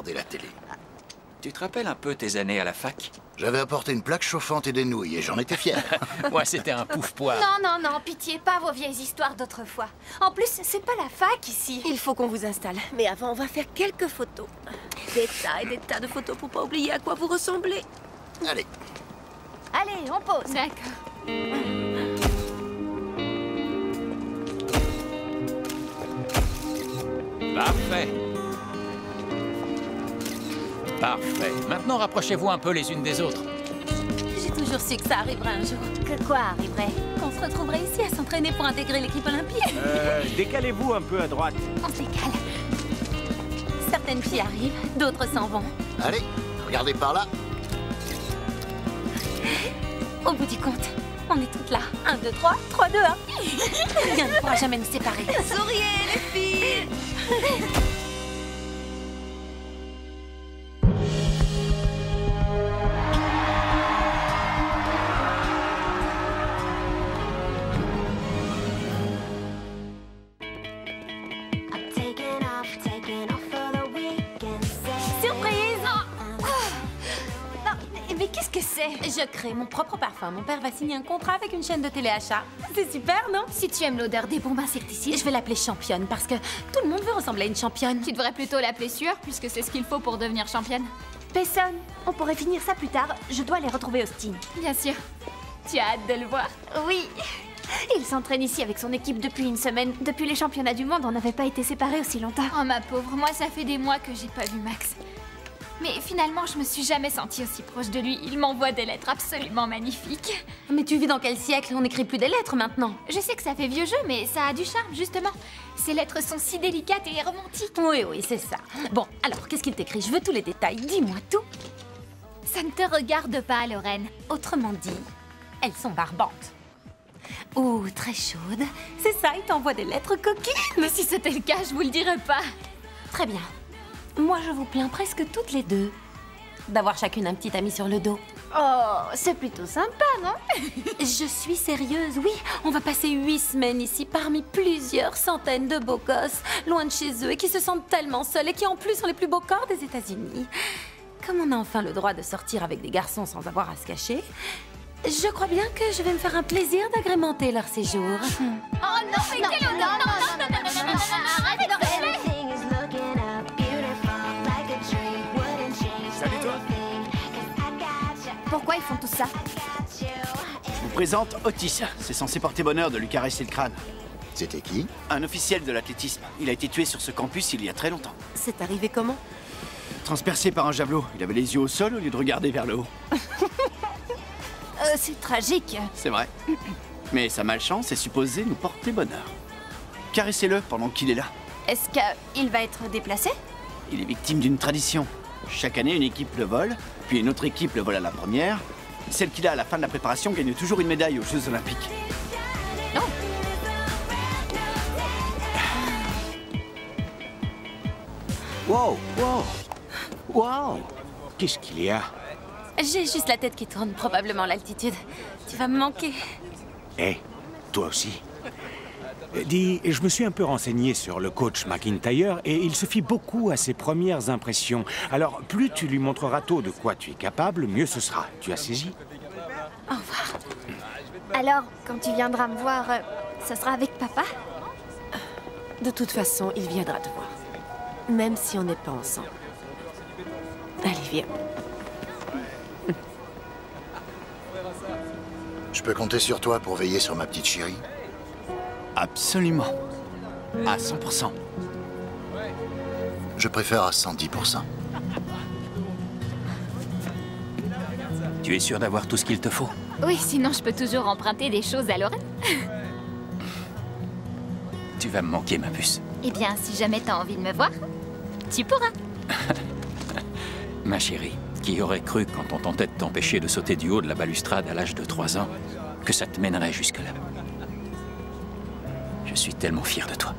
regarder la télé. Tu te rappelles un peu tes années à la fac? J'avais apporté une plaque chauffante et des nouilles et j'en étais fier. Moi, c'était un pouf-poire. Non, pitié, pas vos vieilles histoires d'autrefois. En plus, c'est pas la fac ici. Il faut qu'on vous installe. Mais avant, on va faire quelques photos. Des tas et des tas de photos pour pas oublier à quoi vous ressemblez. Allez. Allez, on pose. D'accord. Parfait. Parfait. Maintenant, rapprochez-vous un peu les unes des autres. J'ai toujours su que ça arriverait un jour. Que quoi arriverait? Qu'on se retrouverait ici à s'entraîner pour intégrer l'équipe olympique. Décalez-vous un peu à droite. On se décale. Certaines filles arrivent, d'autres s'en vont. Allez, regardez par là. Au bout du compte, on est toutes là. 1, 2, 3, 3, 2, 1. Rien ne pourra jamais nous séparer. Souriez, les filles! Surprise! Non, mais qu'est-ce que c'est? Je crée mon propre parfum. Mon père va signer un contrat avec une chaîne de téléachat. C'est super, non? Si tu aimes l'odeur des bombes insecticides, Je vais l'appeler championne parce que tout le monde veut ressembler à une championne. Tu devrais plutôt l'appeler Sueur, puisque c'est ce qu'il faut pour devenir championne. Pesson, on pourrait finir ça plus tard. Je dois aller retrouver Austin. Bien sûr. Tu as hâte de le voir. Oui. Il s'entraîne ici avec son équipe depuis une semaine. Depuis les championnats du monde, on n'avait pas été séparés aussi longtemps. Oh ma pauvre, moi ça fait des mois que j'ai pas vu Max. Mais finalement, je me suis jamais sentie aussi proche de lui. Il m'envoie des lettres absolument magnifiques. Mais tu vis dans quel siècle? On n'écrit plus des lettres maintenant. Je sais que ça fait vieux jeu, mais ça a du charme, justement. Ces lettres sont si délicates et romantiques. Oui, c'est ça. Bon, alors, qu'est-ce qu'il t'écrit? Je veux tous les détails. Dis-moi tout. Ça ne te regarde pas, Lorraine. Autrement dit, elles sont barbantes. Ou très chaudes. C'est ça, il t'envoie des lettres coquines. Mais si c'était le cas, je vous le dirais pas. Très bien. Moi, je vous plains presque toutes les deux d'avoir chacune un petit ami sur le dos. Oh, c'est plutôt sympa, non? Je suis sérieuse, oui. On va passer 8 semaines ici parmi plusieurs centaines de beaux gosses, loin de chez eux, et qui se sentent tellement seuls, et qui en plus ont les plus beaux corps des États-Unis. Comme on a enfin le droit de sortir avec des garçons sans avoir à se cacher, je crois bien que je vais me faire un plaisir d'agrémenter leur séjour. Oh non, mais quelle odeur! Non, arrête de rêver! Salut toi. Pourquoi ils font tout ça? Je vous présente Otis. C'est censé porter bonheur de lui caresser le crâne. C'était qui? Un officiel de l'athlétisme. Il a été tué sur ce campus il y a très longtemps. C'est arrivé comment? Transpercé par un javelot. Il avait les yeux au sol au lieu de regarder vers le haut. C'est tragique. C'est vrai. Mais sa malchance est supposée nous porter bonheur. Caressez-le pendant qu'il est là. Est-ce qu'il va être déplacé? Il est victime d'une tradition. Chaque année, une équipe le vole, puis une autre équipe le vole à la première. Celle qu'il a à la fin de la préparation gagne toujours une médaille aux Jeux Olympiques. Non. Wow, wow, wow. Qu'est-ce qu'il y a? J'ai juste la tête qui tourne, probablement l'altitude. Tu vas me manquer. Eh, toi aussi. Dis, je me suis un peu renseigné sur le coach McIntyre et il se fie beaucoup à ses premières impressions. Alors, plus tu lui montreras tôt de quoi tu es capable, mieux ce sera. Tu as saisi? Au revoir. Alors, quand tu viendras me voir, ça sera avec papa? De toute façon, il viendra te voir. Même si on n'est pas ensemble. Allez, viens. Je peux compter sur toi pour veiller sur ma petite chérie? Absolument. À 100%. Je préfère à 110%. Tu es sûr d'avoir tout ce qu'il te faut? Oui, sinon je peux toujours emprunter des choses à Lorraine. Tu vas me manquer, ma puce. Eh bien, si jamais t'as envie de me voir, tu pourras. Ma chérie, qui aurait cru quand on tentait de t'empêcher de sauter du haut de la balustrade à l'âge de 3 ans, que ça te mènerait jusque-là? Je suis tellement fier de toi.